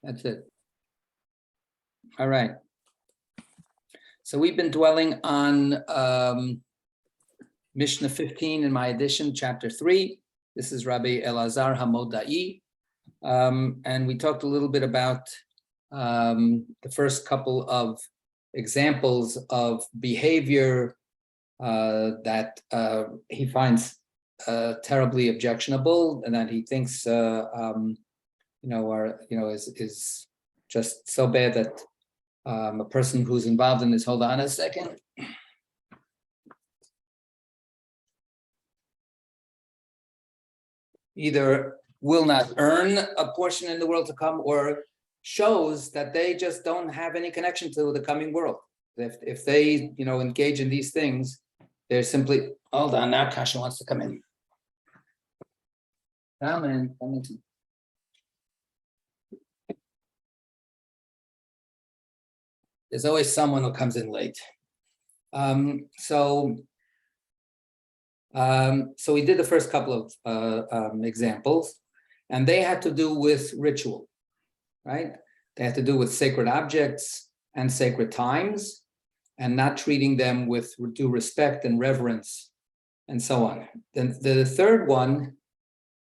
That's it. All right. So we've been dwelling on Mishnah 15 in my edition, chapter 3. This is Rabbi Elazar Hamodai. And we talked a little bit about the first couple of examples of behavior that he finds terribly objectionable, and that he thinks is just so bad that a person who's involved in this, hold on a second. Either will not earn a portion in the world to come, or shows that they just don't have any connection to the coming world. If they, engage in these things, they're simply, hold on, now Kasha wants to come in. Come in. There's always someone who comes in late. So we did the first couple of examples, and they had to do with ritual, right? They had to do with sacred objects and sacred times, and not treating them with due respect and reverence, and so on. Then the third one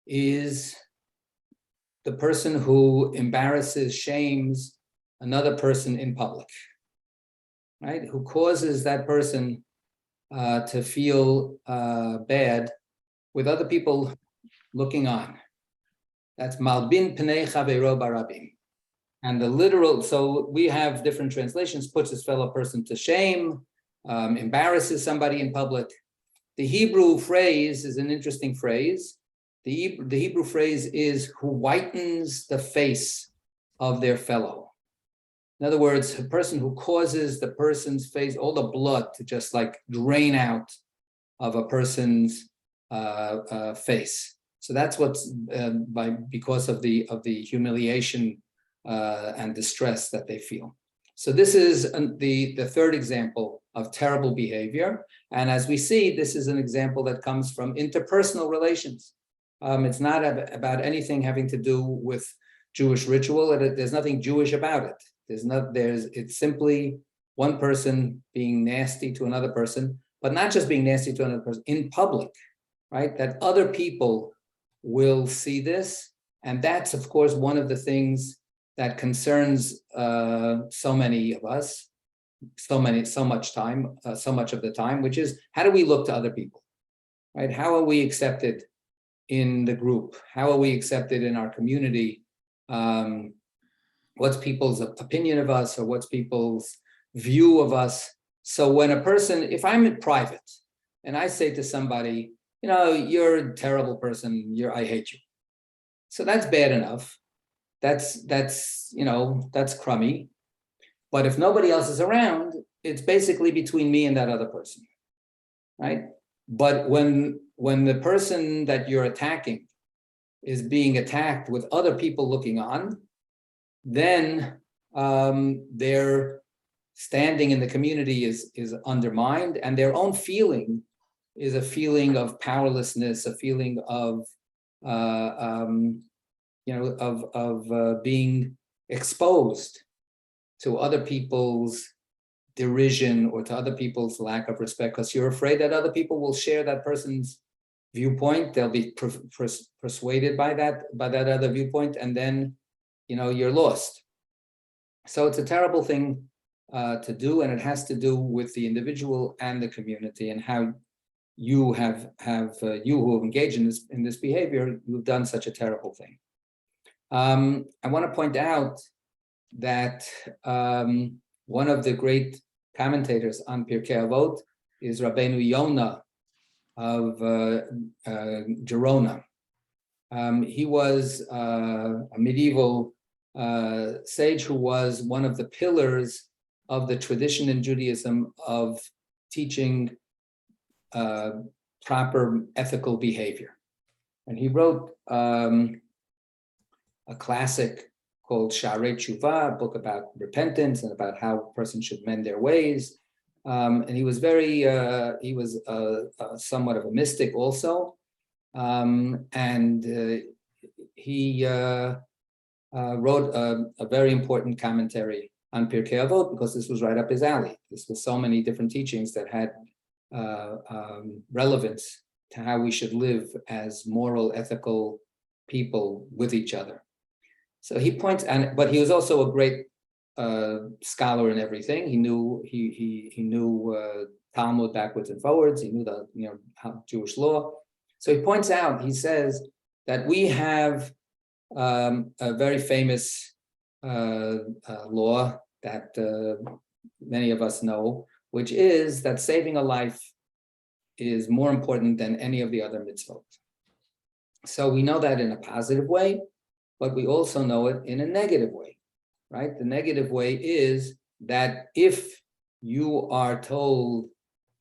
is the person who embarrasses, shames another person in public, right? Who causes that person to feel bad with other people looking on. That's malbin pnei chaveiro barabim. And the literal, so we have different translations, puts his fellow person to shame, embarrasses somebody in public. The Hebrew phrase is an interesting phrase. The Hebrew phrase is who whitens the face of their fellow. In other words, a person who causes the person's face, all the blood to just like drain out of a person's face. So that's what's because of the humiliation and distress that they feel. So this is the third example of terrible behavior. And as we see, this is an example that comes from interpersonal relations. It's not about anything having to do with Jewish ritual. There's nothing Jewish about it. It's simply one person being nasty to another person, but not just being nasty to another person in public, right? That other people will see this. And that's, of course, one of the things that concerns so many of us, so much of the time, which is, how do we look to other people, right? How are we accepted in the group? How are we accepted in our community? What's people's opinion of us, or what's people's view of us? So when a person, if I'm in private and I say to somebody, you're a terrible person, I hate you. So that's bad enough. That's crummy. But if nobody else is around, it's basically between me and that other person, right? But when the person that you're attacking is being attacked with other people looking on, then their standing in the community is undermined, and their own feeling is a feeling of powerlessness, a feeling of being exposed to other people's derision or to other people's lack of respect, because you're afraid that other people will share that person's viewpoint. They'll be persuaded by that other viewpoint, and then you're lost. So it's a terrible thing to do, and it has to do with the individual and the community, and how you have you who have engaged in this behavior, you've done such a terrible thing. I want to point out that one of the great commentators on Pirkei Avot is Rabbeinu Yonah of Gerona. He was a medieval sage who was one of the pillars of the tradition in Judaism of teaching proper ethical behavior. And he wrote a classic called Shomrei Tshuva, a book about repentance and about how a person should mend their ways. And he was somewhat of a mystic also. And he wrote a very important commentary on Pirkei Avot because this was right up his alley. This was so many different teachings that had relevance to how we should live as moral, ethical people with each other. So he points, but he was also a great scholar in everything. He knew Talmud backwards and forwards. He knew Jewish law. So he points out. He says that we have a very famous law that many of us know, which is that saving a life is more important than any of the other mitzvot. So we know that in a positive way, but we also know it in a negative way, right? The negative way is that if you are told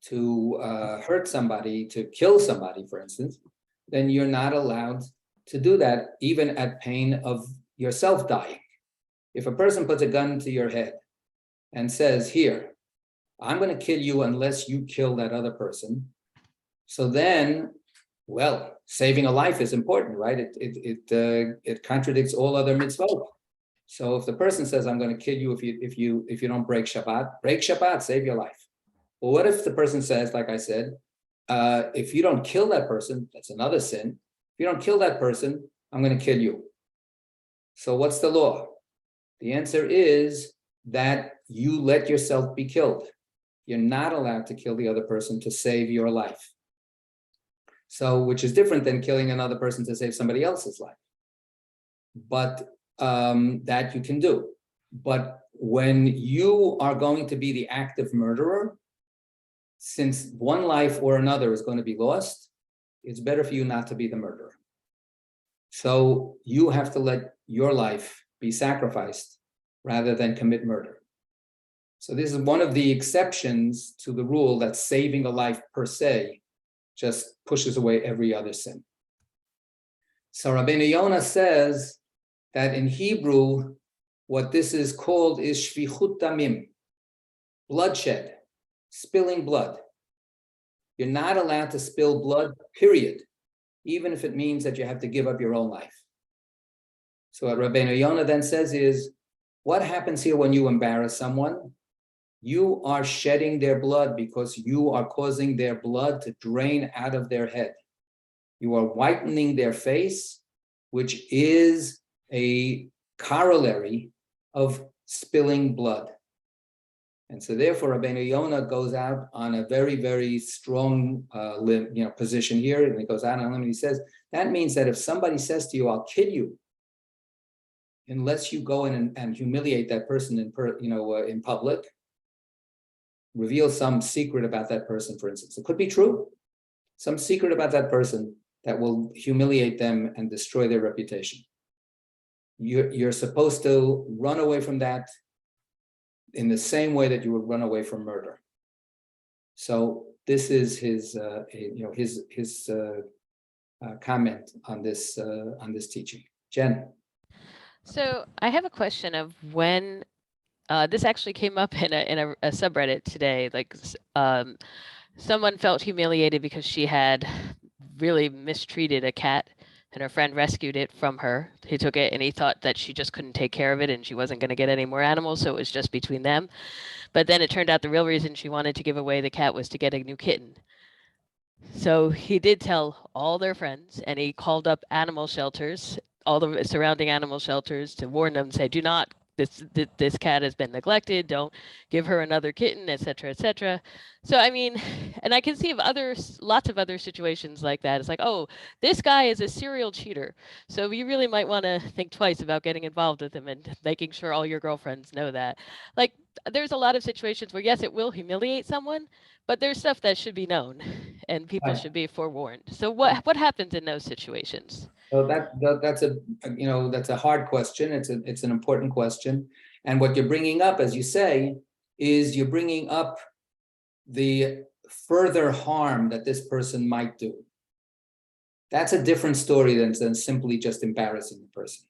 to hurt somebody, to kill somebody, for instance, then you're not allowed to do that, even at pain of yourself dying. If a person puts a gun to your head and says, here, I'm going to kill you unless you kill that other person, so then, well, saving a life is important, right? It contradicts all other mitzvot. So if the person says, I'm going to kill you if you don't break Shabbat, save your life. Well, what if the person says, like I said, if you don't kill that person, that's another sin. If you don't kill that person, I'm going to kill you. So what's the law? The answer is that you let yourself be killed. You're not allowed to kill the other person to save your life. So, which is different than killing another person to save somebody else's life. But that you can do. But when you are going to be the active murderer, since one life or another is going to be lost, it's better for you not to be the murderer. So you have to let your life be sacrificed rather than commit murder. So this is one of the exceptions to the rule that saving a life per se just pushes away every other sin. So Rabbeinu Yonah says that in Hebrew, what this is called is shvichut damim, bloodshed, spilling blood. You're not allowed to spill blood, period, even if it means that you have to give up your own life. So what Rabbeinu Yonah then says is, what happens here when you embarrass someone? You are shedding their blood because you are causing their blood to drain out of their head. You are whitening their face, which is a corollary of spilling blood. And so therefore, Rabbeinu Yonah goes out on a very, very strong position here, and he goes out on a limb and he says, that means that if somebody says to you, I'll kill you, unless you go in and humiliate that person in public, reveal some secret about that person, for instance. It could be true. Some secret about that person that will humiliate them and destroy their reputation. You're supposed to run away from that in the same way that you would run away from murder. So this is his comment on this teaching. Jen. So I have a question of when this actually came up in a subreddit today. Like someone felt humiliated because she had really mistreated a cat, and her friend rescued it from her. He took it and he thought that she just couldn't take care of it and she wasn't going to get any more animals, so it was just between them. But then it turned out the real reason she wanted to give away the cat was to get a new kitten. So he did tell all their friends, and he called up animal shelters, all the surrounding animal shelters, to warn them, say, do not, this cat has been neglected, don't give her another kitten, etc., etc. So I mean, and I can see of lots of other situations like that. It's like, oh, this guy is a serial cheater, so you really might want to think twice about getting involved with him and making sure all your girlfriends know that. Like, there's a lot of situations where, yes, it will humiliate someone, but there's stuff that should be known, and people should be forewarned. So what happens in those situations? So that's a hard question. It's an important question, and what you're bringing up, as you say, is you're bringing up the further harm that this person might do. That's a different story than simply just embarrassing the person.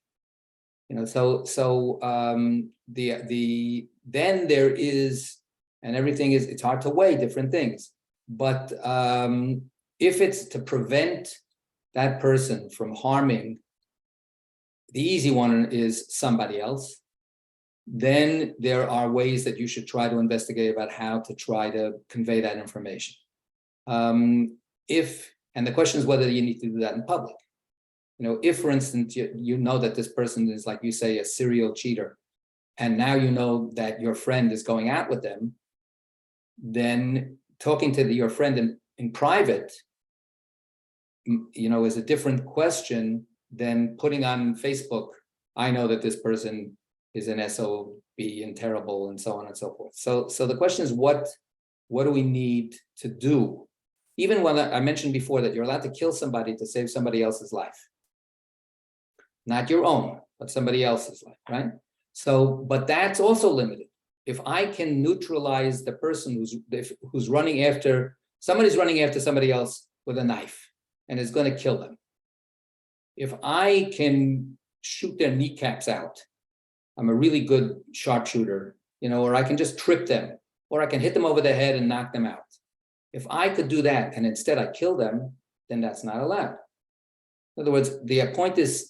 Then there is, and everything is, it's hard to weigh different things, but if it's to prevent that person from harming the easy one is somebody else. Then there are ways that you should try to investigate about how to try to convey that information. And the question is whether you need to do that in public. If, for instance, you know that this person is, like you say, a serial cheater, and now you know that your friend is going out with them, then talking to your friend in private, is a different question than putting on Facebook, I know that this person is an SOB and terrible and so on and so forth. So the question is, what do we need to do? Even when I mentioned before that you're allowed to kill somebody to save somebody else's life. Not your own, but somebody else's life, right? But that's also limited. If I can neutralize the person who's running after, somebody's running after somebody else with a knife and is going to kill them. If I can shoot their kneecaps out, I'm a really good sharpshooter, or I can just trip them, or I can hit them over the head and knock them out. If I could do that and instead I kill them, then that's not allowed. In other words, the point is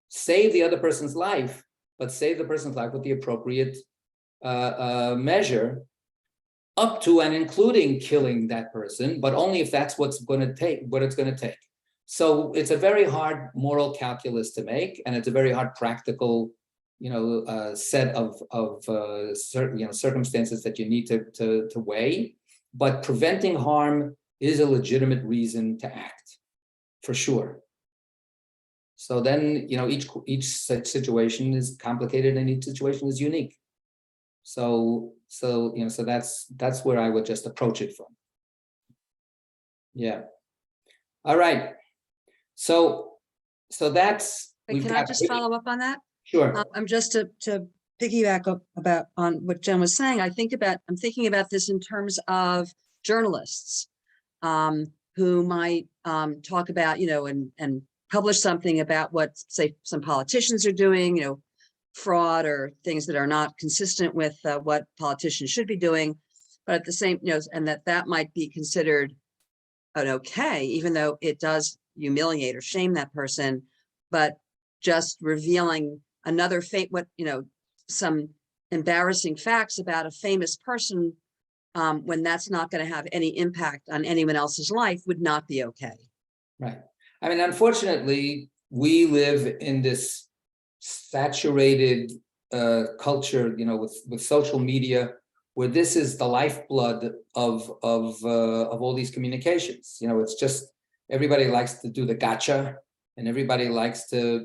save the other person's life, but save the person's life with the appropriate measure, up to and including killing that person, but only if that's what it's going to take. So it's a very hard moral calculus to make, and it's a very hard practical, set of circumstances that you need to weigh. But preventing harm is a legitimate reason to act, for sure. So then, each such situation is complicated and each situation is unique. So that's where I would just approach it from. Yeah. All right. So that's. Can I just follow up on that? Sure. I'm just to piggyback up on what Jen was saying. I'm thinking about this in terms of journalists who might talk about, and publish something about what, say, some politicians are doing, fraud or things that are not consistent with what politicians should be doing, but at the same, and that might be considered an okay, even though it does humiliate or shame that person, but just revealing another some embarrassing facts about a famous person when that's not going to have any impact on anyone else's life would not be okay. Right. I mean, unfortunately, we live in this saturated culture, with social media, where this is the lifeblood of all these communications. It's just everybody likes to do the gotcha, and everybody likes to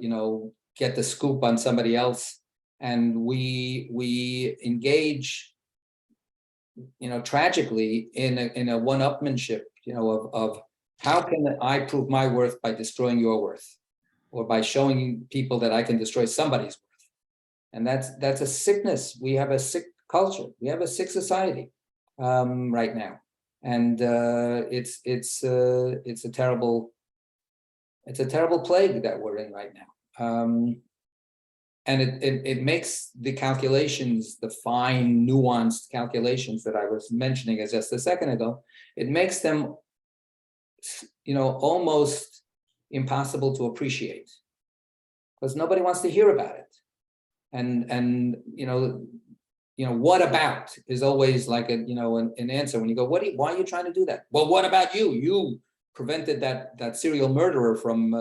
get the scoop on somebody else, and we engage, tragically in a one-upmanship, of how can I prove my worth by destroying your worth, or by showing people that I can destroy somebody's worth. And that's a sickness. We have a sick culture. We have a sick society right now, and it's a terrible plague that we're in right now. And it makes the calculations, the fine, nuanced calculations that I was mentioning just a second ago, it makes them, almost impossible to appreciate, because nobody wants to hear about it. And what about is always like an answer when you go, why are you trying to do that? Well, what about you? You prevented that serial murderer from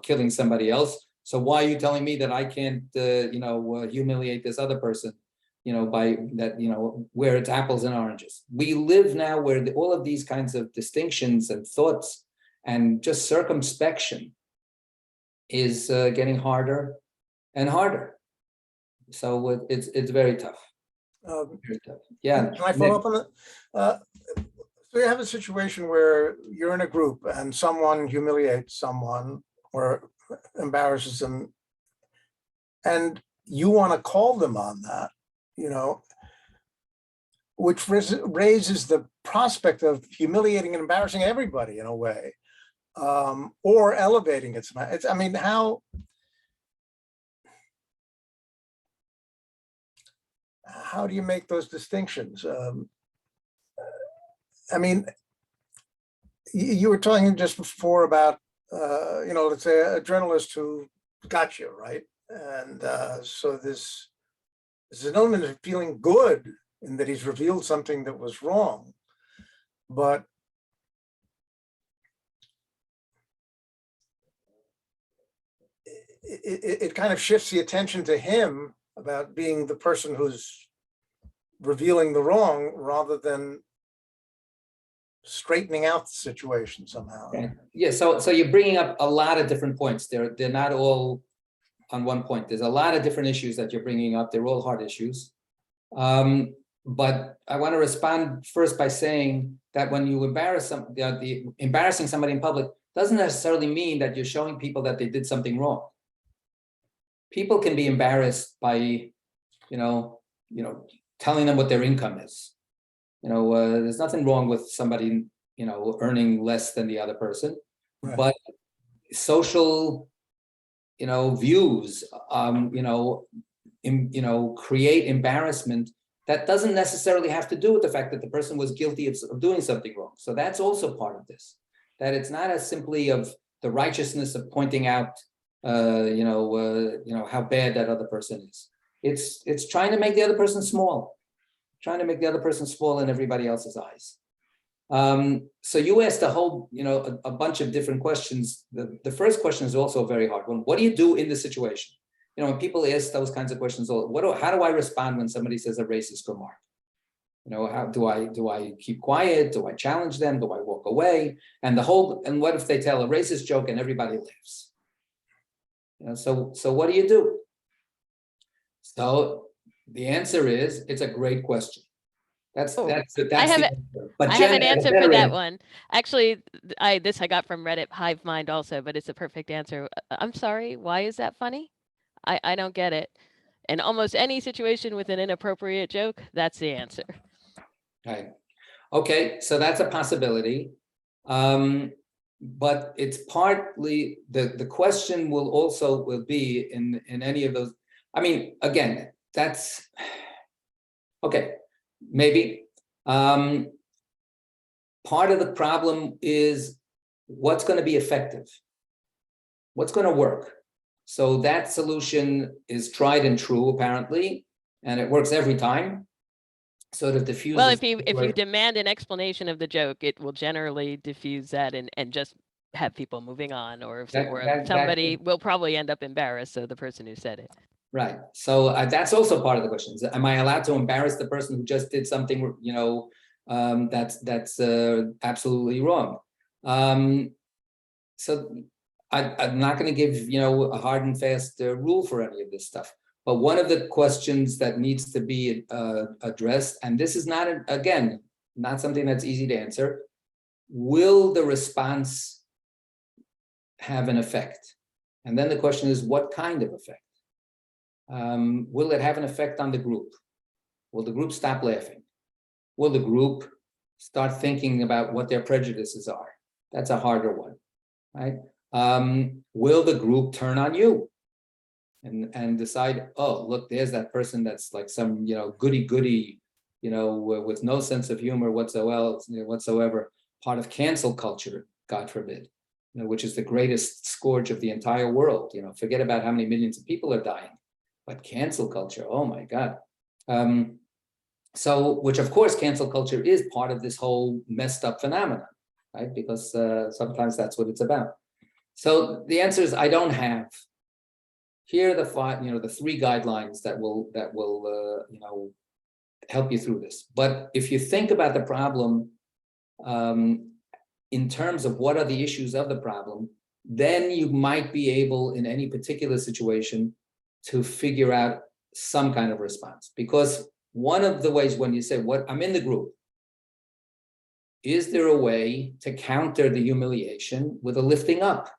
killing somebody else. So why are you telling me that I can't humiliate this other person, by that, where it's apples and oranges? We live now where all of these kinds of distinctions and thoughts and just circumspection is getting harder and harder. So it's very tough. Very tough. Yeah. Can I follow up on that? So you have a situation where you're in a group and someone humiliates someone or embarrasses them, and you want to call them on that, which raises the prospect of humiliating and embarrassing everybody in a way, or elevating it. I mean, how do you make those distinctions? I mean, you were talking just before about, let's say a journalist who got you, right? And so there's an element of feeling good in that he's revealed something that was wrong, but it kind of shifts the attention to him about being the person who's revealing the wrong rather than straightening out the situation somehow. Okay. Yeah, so you're bringing up a lot of different points. They're not all on one point. There's a lot of different issues that you're bringing up. They're all hard issues. But I want to respond first by saying that when you embarrass embarrassing somebody in public doesn't necessarily mean that you're showing people that they did something wrong. People can be embarrassed by, telling them what their income is. There's nothing wrong with somebody, earning less than the other person, Right. but social, views, create embarrassment that doesn't necessarily have to do with the fact that the person was guilty of doing something wrong. So that's also part of this, that it's not as simply of the righteousness of pointing out, how bad that other person is. It's trying to make the other person small, in everybody else's eyes. So you asked a bunch of different questions. The first question is also a very hard one. What do you do in the situation? When people ask those kinds of questions, how do I respond when somebody says a racist remark? How do I keep quiet? Do I challenge them? Do I walk away? And what if they tell a racist joke and everybody laughs? So what do you do? So the answer is, it's a great question. That's I have the answer. But I Jen have an has a answer for better that answer. one. Actually, I got from Reddit Hive Mind also, but it's a perfect answer. I'm sorry, why is that funny? I don't get it. In almost any situation with an inappropriate joke, that's the answer. Right. Okay, so that's a possibility. But it's partly the question will be in any of those. I mean, again, that's okay, maybe. Part of the problem is what's going to be effective, what's going to work. So that solution is tried and true, apparently, and it works every time. Sort of diffuses. Well, if you demand an explanation of the joke, it will generally diffuse that and just have people moving on, or if somebody will probably end up embarrassed, so the person who said it. Right. So that's also part of the question. Am I allowed to embarrass the person who just did something, that's absolutely wrong? So I'm not going to give, a hard and fast rule for any of this stuff. But one of the questions that needs to be addressed, and this is not something that's easy to answer, will the response have an effect? And then the question is, what kind of effect? Will it have an effect on the group? Will the group stop laughing? Will the group start thinking about what their prejudices are? That's a harder one, right? Will the group turn on you and decide, oh, look, there's that person that's like some, goody-goody, with no sense of humor whatsoever, part of cancel culture, God forbid, which is the greatest scourge of the entire world. Forget about how many millions of people are dying, but cancel culture, oh my God. Which of course, cancel culture is part of this whole messed up phenomenon, right? Because sometimes that's what it's about. So the answer is, I don't have. Here are the three guidelines that will help you through this. But if you think about the problem in terms of what are the issues of the problem, then you might be able, in any particular situation, to figure out some kind of response. Because one of the ways, when you say, I'm in the group, is there a way to counter the humiliation with a lifting up?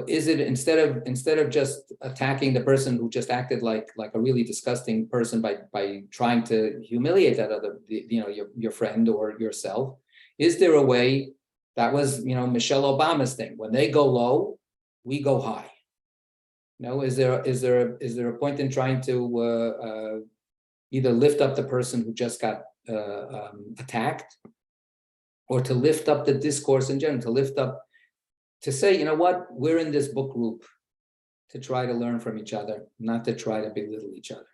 Is it instead of just attacking the person who just acted like a really disgusting person by trying to humiliate that other, your friend or yourself, is there a way? That was, Michelle Obama's thing. When they go low, we go high. Is there a point in trying to either lift up the person who just got attacked, or to lift up the discourse in general, to say, we're in this book group, to try to learn from each other, not to try to belittle each other,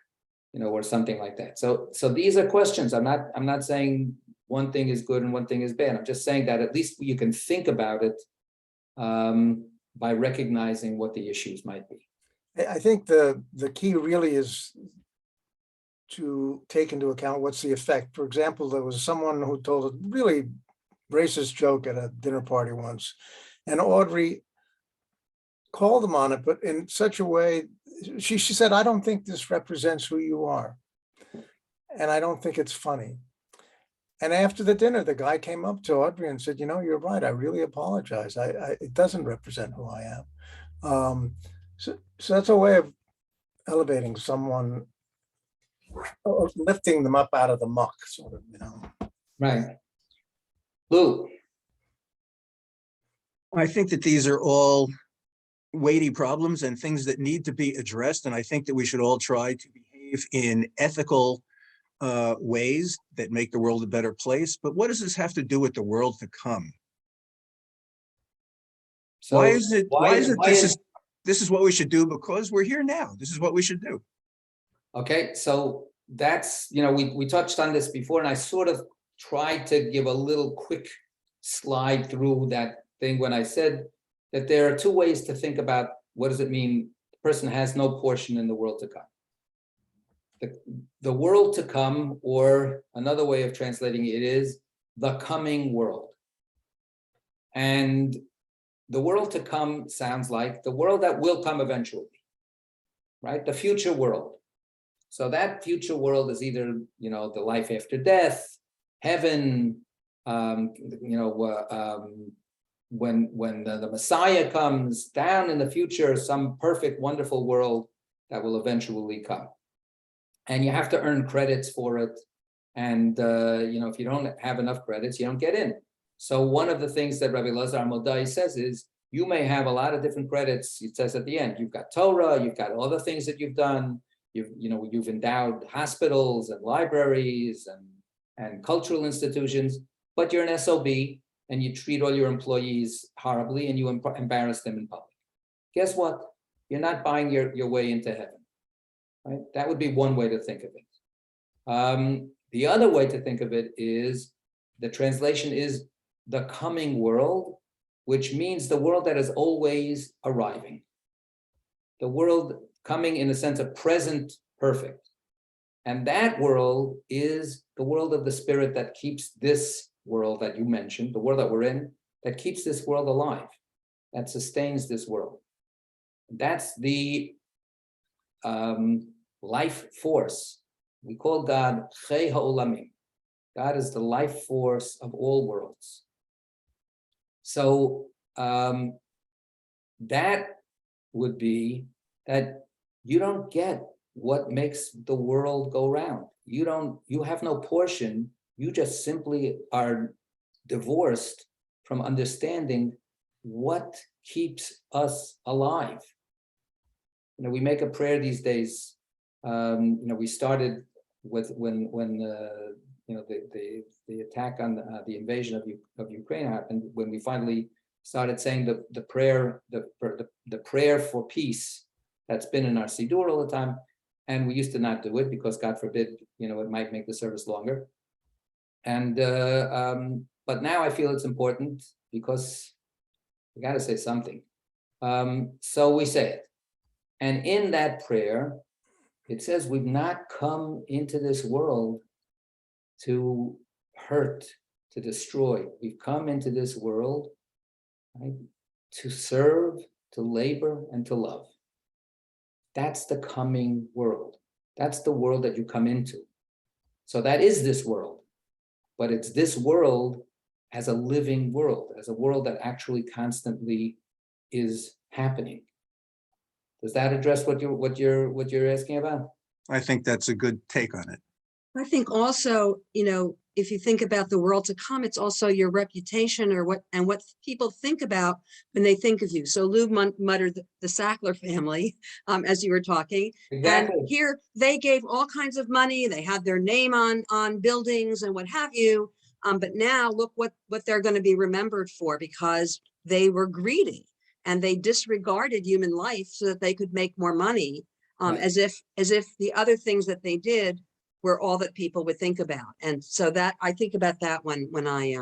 or something like that. So these are questions. I'm not saying one thing is good and one thing is bad. I'm just saying that at least you can think about it by recognizing what the issues might be. I think the key really is to take into account what's the effect. For example, there was someone who told a really racist joke at a dinner party once, and Audrey called him on it, but in such a way, she said, "I don't think this represents who you are, and I don't think it's funny." And after the dinner, the guy came up to Audrey and said, "You're right. I really apologize. It doesn't represent who I am." So that's a way of elevating someone, or lifting them up out of the muck, sort of, Right. Lou. I think that these are all weighty problems and things that need to be addressed. And I think that we should all try to behave in ethical ways that make the world a better place. But what does this have to do with the world to come? So why is it this is what we should do because we're here now? This is what we should do. Okay, so that's, we touched on this before, and I sort of tried to give a little quick slide through that thing when I said that there are two ways to think about what does it mean the person has no portion in the world to come. The world to come, or another way of translating it is the coming world. And the world to come sounds like the world that will come eventually, right? The future world. So that future world is either, the life after death, heaven, when the Messiah comes down in the future, some perfect, wonderful world that will eventually come. And you have to earn credits for it. And, if you don't have enough credits, you don't get in. So one of the things that Rabbi Lazar Modai says is, you may have a lot of different credits. It says at the end, you've got Torah, you've got all the things that you've done. You've endowed hospitals and libraries and cultural institutions, but you're an SOB and you treat all your employees horribly and you embarrass them in public. Guess what? You're not buying your way into heaven, right? That would be one way to think of it. The other way to think of it is, the translation is the coming world, which means the world that is always arriving. The world coming in the sense of present perfect. And that world is the world of the spirit that keeps this world that you mentioned, the world that we're in, that keeps this world alive, that sustains this world. That's the life force. We call God Chei Ha'olamim. God is the life force of all worlds. So that would be that you don't get what makes the world go round. You have no portion. You just simply are divorced from understanding what keeps us alive. We make a prayer these days. We started with when the attack on the invasion of Ukraine happened. When we finally started saying the prayer, the prayer for peace that's been in our Siddur all the time, and we used to not do it because God forbid, it might make the service longer. And but now I feel it's important because we got to say something. So we say it, and in that prayer, it says we've not come into this world to hurt, to destroy. We've come into this world, right, to serve, to labor, and to love. That's the coming world. That's the world that you come into. So that is this world, but it's this world as a living world, as a world that actually constantly is happening. Does that address what you're asking about? I think that's a good take on it. I think also, if you think about the world to come, it's also your reputation or what people think about when they think of you. So Lou muttered the Sackler family as you were talking. Exactly. And here they gave all kinds of money. They had their name on buildings and what have you. But now look what they're going to be remembered for, because they were greedy. and they disregarded human life so that they could make more money, Right. as if the other things that they did were all that people would think about. And so that I think about that when I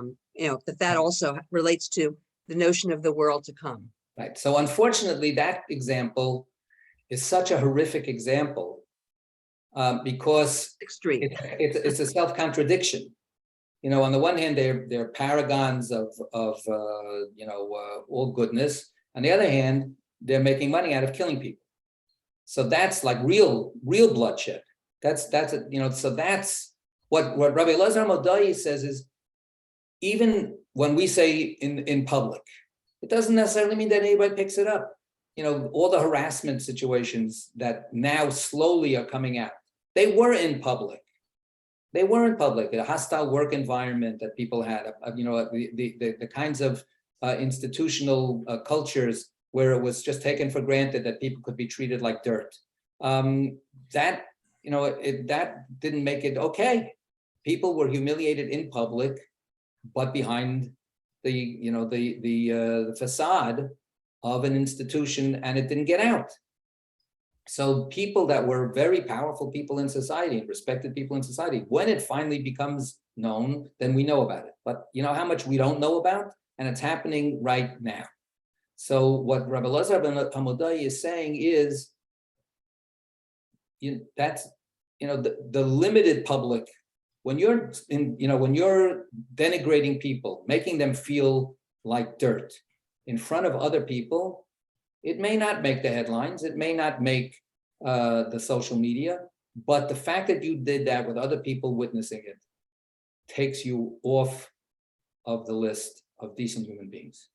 that also relates to the notion of the world to come. Right. So unfortunately, that example is such a horrific example because Extreme. it's a self-contradiction. On the one hand, they're paragons of all goodness. On the other hand, they're making money out of killing people. So that's like real bloodshed. So that's what Rabbi Elazar Modai says is, even when we say in public, it doesn't necessarily mean that anybody picks it up. All the harassment situations that now slowly are coming out, they were in public. They were in public, a hostile work environment that people had, the kinds of institutional cultures where it was just taken for granted that people could be treated like dirt. That didn't make it okay. People were humiliated in public, but behind the facade of an institution, and it didn't get out. So people that were very powerful people in society and respected people in society, when it finally becomes known, then we know about it. But you know how much we don't know about? And it's happening right now. So what Rabbi Elazar ben Hamodai is saying is, that's the limited public. When you're when you're denigrating people, making them feel like dirt in front of other people, it may not make the headlines, it may not make the social media, but the fact that you did that with other people witnessing it takes you off of the list of decent human beings.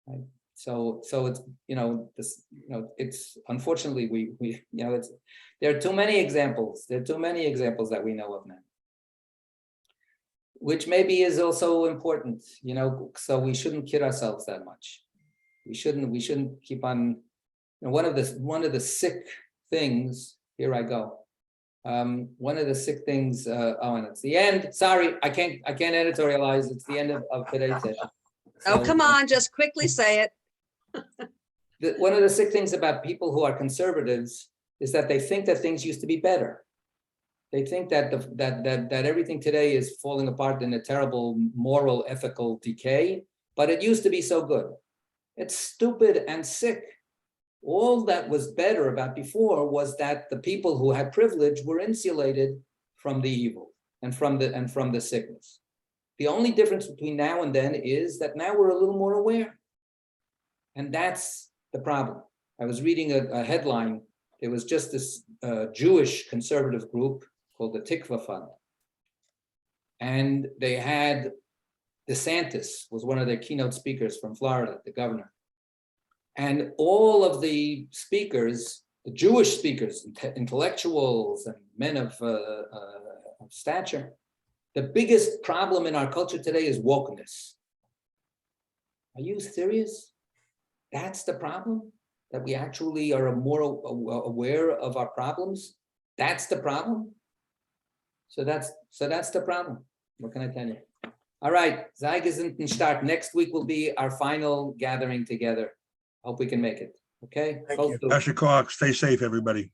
Right? So it's it's unfortunately there are too many examples. There are too many examples that we know of now, which maybe is also important. So we shouldn't kid ourselves that much. We shouldn't keep on. One of the sick things. Here I go. One of the sick things. And it's the end. Sorry, I can't editorialize. It's the end of today's session. Oh, come on, just quickly say it. One of the sick things about people who are conservatives is that they think that things used to be better. They think that that everything today is falling apart in a terrible moral, ethical decay, but it used to be so good. It's stupid and sick. All that was better about before was that the people who had privilege were insulated from the evil and from the sickness. The only difference between now and then is that now we're a little more aware. And that's the problem. I was reading a headline. There was just this Jewish conservative group called the Tikva Fund. And they had DeSantis was one of their keynote speakers from Florida, the governor. And all of the speakers, the Jewish speakers, intellectuals and men of stature, the biggest problem in our culture today is wokeness. Are you serious? That's the problem? That we actually are more aware of our problems? That's the problem? So that's the problem. What can I tell you? All right, sei gesund stark. Next week will be our final gathering together. Hope we can make it. Okay? Thank you. Pastor Clark, stay safe, everybody.